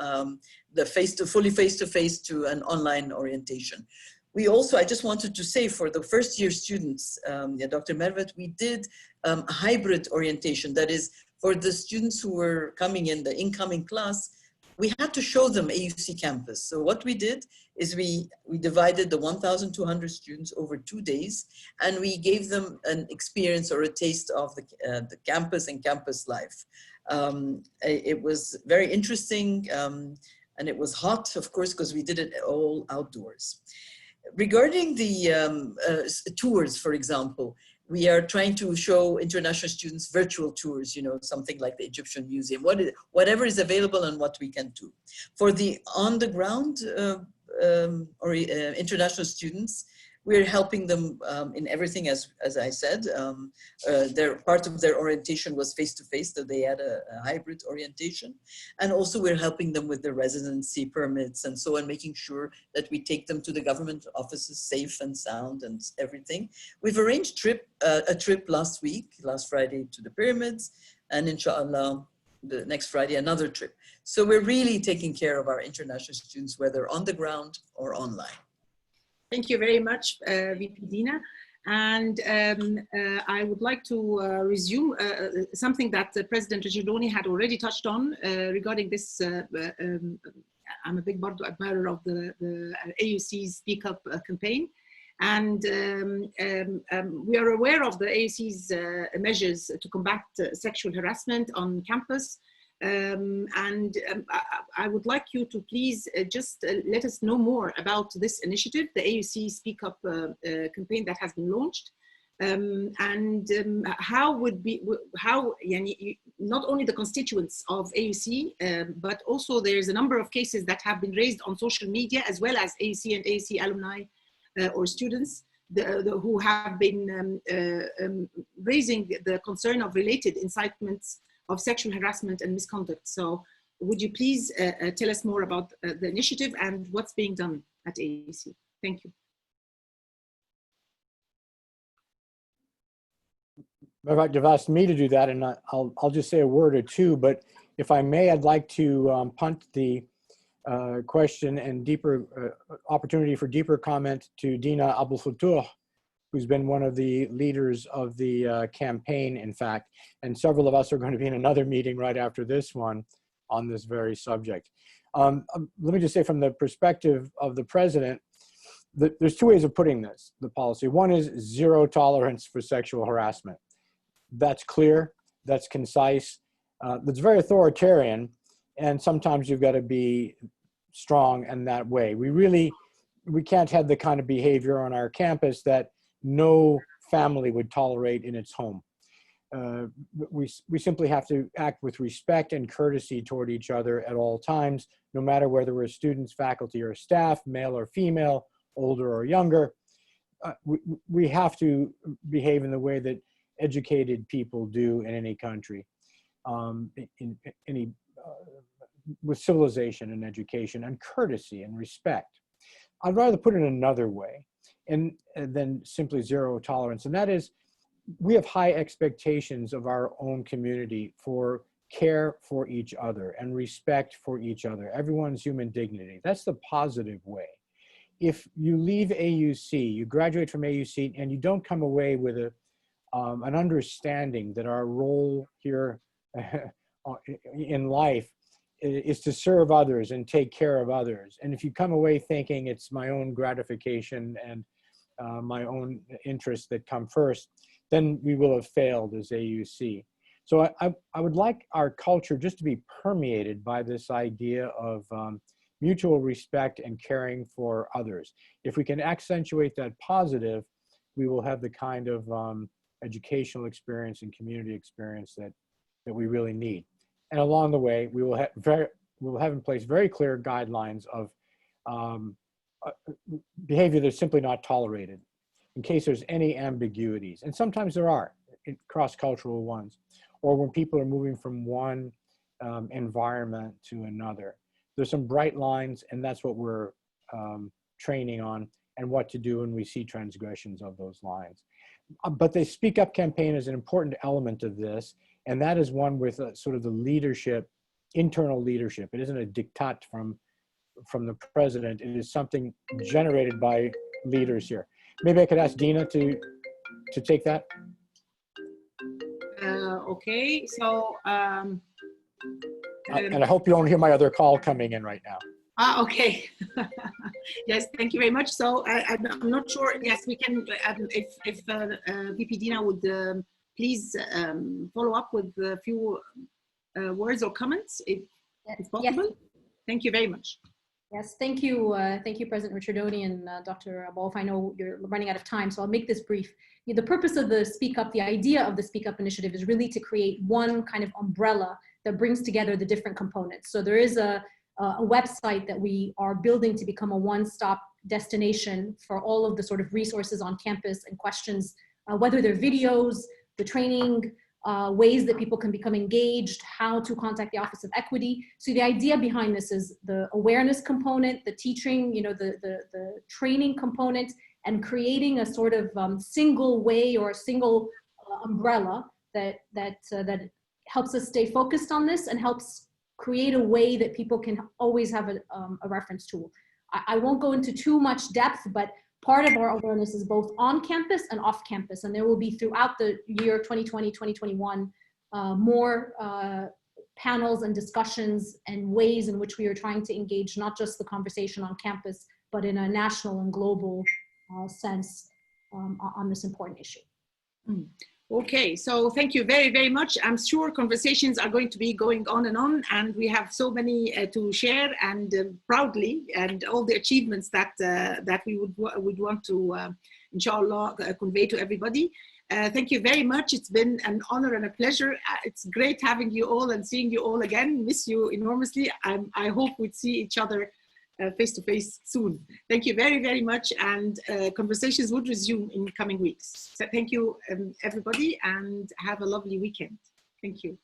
the fully face-to-face to an online orientation. We also, I just wanted to say for the first year students, Dr. Mervat, we did a hybrid orientation. That is, for the students who were coming in the incoming class, we had to show them AUC campus. So what we did is we divided the 1,200 students over 2 days, and we gave them an experience or a taste of the campus and campus life. It was very interesting, and it was hot, of course, because we did it all outdoors. Regarding the tours, for example, we are trying to show international students virtual tours, you know, something like the Egyptian Museum, whatever is available and what we can do. For the on-the-ground international students, we're helping them in everything, as I said. Part of their orientation was face-to-face, so they had a hybrid orientation. And also we're helping them with their residency permits and so on, making sure that we take them to the government offices safe and sound and everything. We've arranged a trip last Friday to the pyramids, and inshallah, the next Friday, another trip. So we're really taking care of our international students, whether on the ground or online. Thank you very much, VP Dina. And I would like to resume something that President Ricciardoni had already touched on regarding this. I'm a big admirer of the AUC's Speak Up campaign. And we are aware of the AUC's measures to combat sexual harassment on campus. I would like you to please just let us know more about this initiative, the AUC Speak Up campaign that has been launched, how not only the constituents of AUC, but also there's a number of cases that have been raised on social media, as well as AUC and AUC alumni or students who have been raising the concern of related incitements of sexual harassment and misconduct. So would you please tell us more about the initiative and what's being done at AUC? Thank you. You've asked me to do that, and I'll just say a word or two, but if I may, I'd like to punt the question and deeper opportunity for deeper comment to Dina Abdel Fattouh, who's been one of the leaders of the campaign, in fact, and several of us are going to be in another meeting right after this one on this very subject. Let me just say, from the perspective of the president, there's two ways of putting this, the policy. One is zero tolerance for sexual harassment. that's clear, that's concise, that's very authoritarian, and sometimes you've got to be strong in that way. We can't have the kind of behavior on our campus that no family would tolerate in its home. We simply have to act with respect and courtesy toward each other at all times, no matter whether we're students, faculty, or staff, male or female, older or younger. We have to behave in the way that educated people do in any country, with civilization and education and courtesy and respect. I'd rather put it another way than simply zero tolerance, and that is, we have high expectations of our own community for care for each other and respect for each other, everyone's human dignity. That's the positive way. If you leave AUC, you graduate from AUC, and you don't come away with an understanding that our role here in life is to serve others and take care of others, and if you come away thinking it's my own gratification and my own interests that come first, then we will have failed as AUC. So I would like our culture just to be permeated by this idea of mutual respect and caring for others. If we can accentuate that positive, we will have the kind of educational experience and community experience that we really need. And along the way, we will have in place very clear guidelines of behavior that's simply not tolerated, in case there's any ambiguities. And sometimes there are cross-cultural ones, or when people are moving from one environment to another. There's some bright lines, and that's what we're training on, and what to do when we see transgressions of those lines. But the Speak Up campaign is an important element of this, and that is one with sort of the leadership, internal leadership. It isn't a diktat from the president. It is something generated by leaders here. Maybe I could ask Dina to take that. Okay, so. And I hope you don't hear my other call coming in right now. Okay. Yes, thank you very much. So I'm not sure. Yes, we can. If VP Dina would please follow up with a few words or comments, if possible. Yes. Thank you very much. Yes, thank you, President Richardoni and Dr. Abou. I know you're running out of time, so I'll make this brief. The purpose of the Speak Up, the idea of the Speak Up initiative is really to create one kind of umbrella that brings together the different components. So there is a website that we are building to become a one-stop destination for all of the sort of resources on campus and questions, whether they're videos, the training, ways that people can become engaged, how to contact the Office of Equity. So the idea behind this is the awareness component, the teaching, the training component, and creating a sort of single way or a single umbrella that helps us stay focused on this and helps create a way that people can always have a reference tool. I won't go into too much depth, but part of our awareness is both on campus and off campus, and there will be throughout the year 2020, 2021, more panels and discussions and ways in which we are trying to engage not just the conversation on campus, but in a national and global sense on this important issue. Okay, so thank you very, very much. I'm sure conversations are going to be going on, and we have so many to share, and proudly, and all the achievements that we would want to, inshallah, convey to everybody. Thank you very much. It's been an honor and a pleasure. It's great having you all and seeing you all again. Miss you enormously. I hope we'd see each other face-to-face soon. Thank you very, very much, and conversations would resume in coming weeks. So thank you, everybody, and have a lovely weekend. Thank you.